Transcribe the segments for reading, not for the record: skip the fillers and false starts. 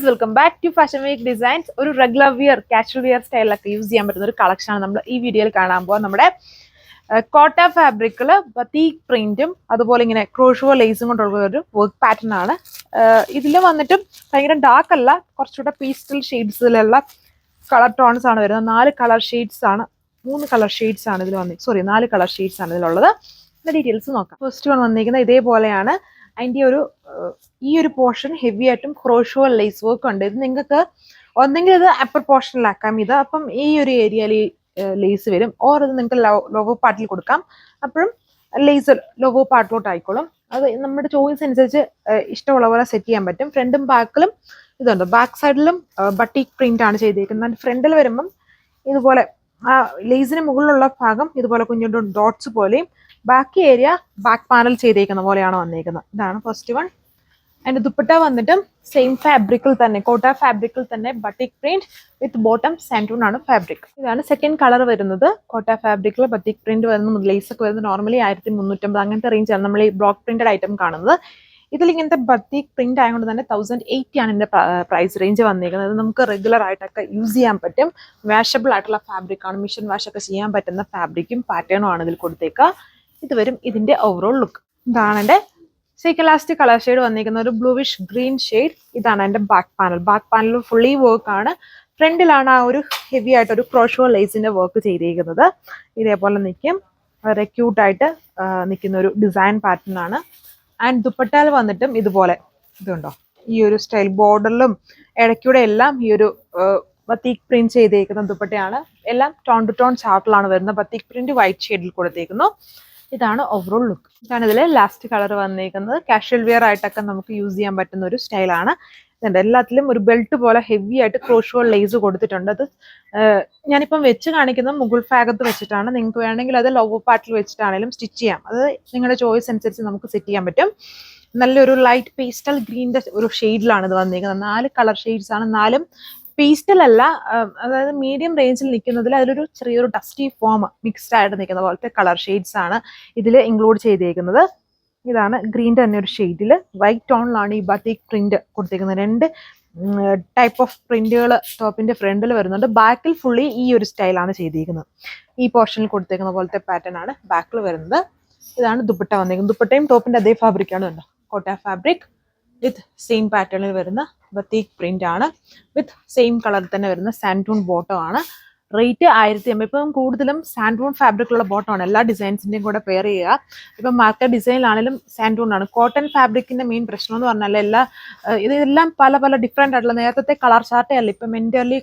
Guys, welcome back to fashion week designs. ഒരു regular wear casual wear സ്റ്റൈലൊക്കെ use ചെയ്യാൻ പറ്റുന്ന ഒരു കളക്ഷനാണ് നമ്മൾ ഈ വീഡിയോയിൽ കാണാൻ പോകുക. നമ്മുടെ കോട്ട ഫാബ്രിക്കില് ബത്തീക് പ്രിന്റും അതുപോലെ ഇങ്ങനെ ക്രോഷോ ലേസും കൊണ്ടുള്ള ഒരു വർക്ക് പാറ്റേൺ ആണ്. ഇതിൽ വന്നിട്ടും ഭയങ്കര ഡാർക്ക് അല്ല, കുറച്ചുകൂടെ പീസ്റ്റൽ ഷെയ്ഡ്സിലുള്ള കളർ ടോൺസ് ആണ് വരുന്നത്. 4 കളർ ഷെയ്ഡ്സ് ആണ്, 3 കളർ ഷെയ്ഡ്സ് ആണ് ഇതിൽ വന്നിട്ട് 4 കളർ ഷെയ്ഡ്സ് ആണ് ഇതിലുള്ളത്. ഡീറ്റെയിൽസ് നോക്കാം. ഫസ്റ്റ് വൺ വന്നിരിക്കുന്നത് ഇതേപോലെയാണ്. അതിൻ്റെ ഈ ഒരു പോർഷൻ ഹെവി ആയിട്ടും ക്രോഷോ ലേസ് വർക്ക് ഉണ്ട്. ഇത് നിങ്ങൾക്ക് ഒന്നെങ്കിൽ ഇത് അപ്പർ പോർഷനിലാക്കാം, ഇത് അപ്പം ഈ ഒരു ഏരിയയിൽ ലേസ് വരും, ഓർ ഇത് നിങ്ങൾക്ക് ലോവർ പാർട്ടിൽ കൊടുക്കാം, അപ്പോഴും ലേസ് ലോവർ പാർട്ടിലോട്ട് ആയിക്കോളും. അത് നമ്മുടെ ചോയ്സ് അനുസരിച്ച് ഇഷ്ടമുള്ള പോലെ സെറ്റ് ചെയ്യാൻ പറ്റും. ഫ്രണ്ടും ബാക്കിലും ഇതുണ്ട്. ബാക്ക് സൈഡിലും ബട്ടീക് പ്രിന്റ് ആണ് ചെയ്തിരിക്കുന്നത്. ഫ്രണ്ടിൽ വരുമ്പം ഇതുപോലെ ആ ലേസിന് മുകളിലുള്ള ഭാഗം ഇതുപോലെ കുഞ്ഞു ഡോട്ട്സ് പോലെയും ബാക്കി ഏരിയ ബാക്ക് പാനൽ ചെയ്തേക്കുന്ന പോലെയാണ് വന്നേക്കുന്നത്. ഇതാണ് ഫസ്റ്റ് വൺ. അതിന്റെ ദുപ്പട്ട വന്നിട്ടും സെയിം ഫാബ്രിക്കിൽ തന്നെ, കോട്ട ഫാബ്രിക്കിൽ തന്നെ ബട്ടിക് പ്രിന്റ് വിത്ത് ബോട്ടം സാൻഡൂൺ ആണ് ഫാബ്രിക്. ഇതാണ് സെക്കൻഡ് കളർ വരുന്നത്. കോട്ട ഫാബ്രിക്കിൽ ബട്ടിക് പ്രിന്റ് വരുന്ന ലേസ് ഒക്കെ വരുന്നത് നോർമലി 1350 അങ്ങനത്തെ റേഞ്ചാണ് നമ്മൾ ഈ ബ്ലോക്ക് പ്രിന്റഡ് ഐറ്റം കാണുന്നത്. ഇതിൽ ഇങ്ങനത്തെ ബത്തിക് പ്രിന്റ് ആയതുകൊണ്ട് തന്നെ 1080 ആണ് ഇതിന്റെ പ്രൈസ് റേഞ്ച് വന്നിരിക്കുന്നത്. നമുക്ക് റെഗുലർ ആയിട്ടൊക്കെ യൂസ് ചെയ്യാൻ പറ്റും. വാഷബിൾ ആയിട്ടുള്ള ഫാബ്രിക് ആണ്, മിഷൻ വാഷ് ഒക്കെ ചെയ്യാൻ പറ്റുന്ന ഫാബ്രിക്കും പാറ്റേണും ആണ് ഇതിൽ കൊടുത്തേക്കുക. ഇത് വരും ഇതിന്റെ ഓവറോൾ ലുക്ക്. ഇതാണ് എന്റെ സൈക്കലാസ്റ്റിക് കളർ ഷെയ്ഡ് വന്നിരിക്കുന്ന ഒരു ബ്ലൂവിഷ് ഗ്രീൻ ഷെയ്ഡ്. ഇതാണ് എന്റെ back panel. Back panel fully work ആണ്. ഫ്രണ്ടിലാണ് ആ ഒരു ഹെവി ആയിട്ട് ഒരു ക്രോഷോ ലേസിന്റെ വർക്ക് ചെയ്തിരിക്കുന്നത്. ഇതേപോലെ നിൽക്കും, വളരെ ക്യൂട്ടായിട്ട് നിൽക്കുന്ന ഒരു ഡിസൈൻ പാറ്റേൺ ആണ്. ആൻഡ് ദുപ്പട്ടയിൽ വന്നിട്ടും ഇതുപോലെ ഇതുണ്ടോ, ഈ ഒരു സ്റ്റൈൽ ബോർഡറിലും ഇടയ്ക്കൂടെ എല്ലാം ഈ ഒരു ബത്തീക് പ്രിന്റ് ചെയ്തേക്കുന്ന ദുപ്പട്ടയാണ്. എല്ലാം ടോൺ ടു ടോൺ ചാർട്ടിലാണ് വരുന്നത്. ബത്തീക് പ്രിന്റ് വൈറ്റ് ഷെയ്ഡിൽ കൊടുത്തേക്കുന്നു. ഇതാണ് ഓവറോൾ ലുക്ക്. ഇതാണ് ഇതിൽ ലാസ്റ്റ് കളർ വന്നിരിക്കുന്നത്. കാഷ്വൽ വെയർ ആയിട്ടൊക്കെ നമുക്ക് യൂസ് ചെയ്യാൻ പറ്റുന്ന ഒരു സ്റ്റൈലാണ്. ഇതുണ്ട്, എല്ലാത്തിലും ഒരു ബെൽറ്റ് പോലെ ഹെവി ആയിട്ട് ക്രോഷോ ലേസ് കൊടുത്തിട്ടുണ്ട്. അത് ഞാനിപ്പം വെച്ച് കാണിക്കുന്നത് മുകൾ ഭാഗത്ത് വെച്ചിട്ടാണ്. നിങ്ങൾക്ക് വേണമെങ്കിൽ അത് ലോവർ പാർട്ടിൽ വെച്ചിട്ടാണെങ്കിലും സ്റ്റിച്ച് ചെയ്യാം. അത് നിങ്ങളുടെ ചോയ്സ് അനുസരിച്ച് നമുക്ക് സെറ്റ് ചെയ്യാൻ പറ്റും. നല്ലൊരു ലൈറ്റ് പേസ്റ്റൽ ഗ്രീനിന്റെ ഒരു ഷെയ്ഡിലാണ് ഇത് വന്നിരിക്കുന്നത്. 4 കളർ ഷെയ്ഡ്സ് ആണ്. 4 പേസ്റ്റൽ അല്ല, അതായത് മീഡിയം റേഞ്ചിൽ നിൽക്കുന്നതിൽ അതിലൊരു ചെറിയൊരു ഡസ്റ്റി ഫോം മിക്സ്ഡ് ആയിട്ട് നിൽക്കുന്ന പോലത്തെ കളർ ഷെയ്ഡ്സ് ആണ് ഇതിൽ ഇൻക്ലൂഡ് ചെയ്തേക്കുന്നത്. ഇതാണ് ഗ്രീൻ്റെ തന്നെ ഒരു ഷെയ്ഡിൽ വൈറ്റ് ടോണിലാണ് ഈ ബത്തിക് പ്രിന്റ് കൊടുത്തേക്കുന്നത്. 2 ടൈപ്പ് ഓഫ് പ്രിന്റുകൾ ടോപ്പിന്റെ ഫ്രണ്ടിൽ വരുന്നുണ്ട്. ബാക്കിൽ ഫുള്ളി ഈ ഒരു സ്റ്റൈലാണ് ചെയ്തിരിക്കുന്നത്. ഈ പോർഷനിൽ കൊടുത്തേക്കുന്ന പോലത്തെ പാറ്റേൺ ആണ് ബാക്കിൽ വരുന്നത്. ഇതാണ് ദുപ്പട്ട വന്നിരിക്കുന്നത്. ദുപ്പട്ടയും ടോപ്പിന്റെ അതേ ഫാബ്രിക്കാണ് കണ്ടോ, കോട്ട ഫാബ്രിക് വിത്ത് സെയിം പാറ്റേണിൽ വരുന്ന ബത്തീക് പ്രിന്റ് ആണ്. വിത്ത് സെയിം കളറിൽ തന്നെ വരുന്ന സാൻഡൂൺ ബോട്ടം ആണ്. റേറ്റ് 1050. ഇപ്പം കൂടുതലും സാൻഡൂൺ ഫാബ്രിക്കുള്ള ബോട്ടമാണ് എല്ലാ ഡിസൈൻസിന്റെയും കൂടെ പെയർ ചെയ്യുക. ഇപ്പം മാർക്കറ്റ് ഡിസൈനിലാണെങ്കിലും സാൻഡൂൺ ആണ്. കോട്ടൺ ഫാബ്രിക്കിന്റെ മെയിൻ പ്രശ്നം എന്ന് പറഞ്ഞാൽ ഇതെല്ലാം പല ഡിഫറെന്റ് ആയിട്ടുള്ള നേരത്തെ കളർ ചാർട്ടേ അല്ല. ഇപ്പം എൻ്റർലി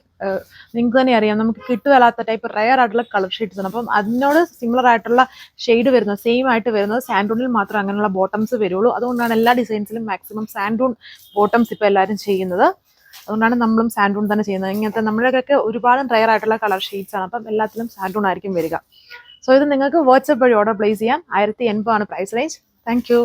നിങ്ങൾക്ക് തന്നെ അറിയാം, നമുക്ക് കിട്ടുകയല്ലാത്ത ടൈപ്പ് റയർ ആയിട്ടുള്ള കളർ ഷെയ്ഡ്സ് ആണ്. അപ്പം അതിനോട് സിമിലർ ആയിട്ടുള്ള ഷെയ്ഡ് വരുന്നത്, സെയിം ആയിട്ട് വരുന്നത് സാൻഡൂണിൽ മാത്രം അങ്ങനെയുള്ള ബോട്ടംസ് വരുള്ളൂ. അതുകൊണ്ടാണ് എല്ലാ ഡിസൈൻസിലും മാക്സിമം സാൻഡൂൺ ബോട്ടംസ് ഇപ്പോൾ എല്ലാവരും ചെയ്യുന്നത്. അതുകൊണ്ടാണ് നമ്മളും സാൻഡൂൺ തന്നെ ചെയ്യുന്നത്. ഇങ്ങനത്തെ നമ്മുടെയൊക്കെ ഒരുപാട് റയർ ആയിട്ടുള്ള കളർ ഷെയ്ഡ്സ് ആണ്. അപ്പം എല്ലാത്തിലും സാൻഡൂൺ ആയിരിക്കും വരിക. സോ ഇത് നിങ്ങൾക്ക് വാട്സ്ആപ്പ് വഴി ഓർഡർ പ്ലേസ് ചെയ്യാം. 1080 ആണ് പ്രൈസ് റേഞ്ച്. Thank you.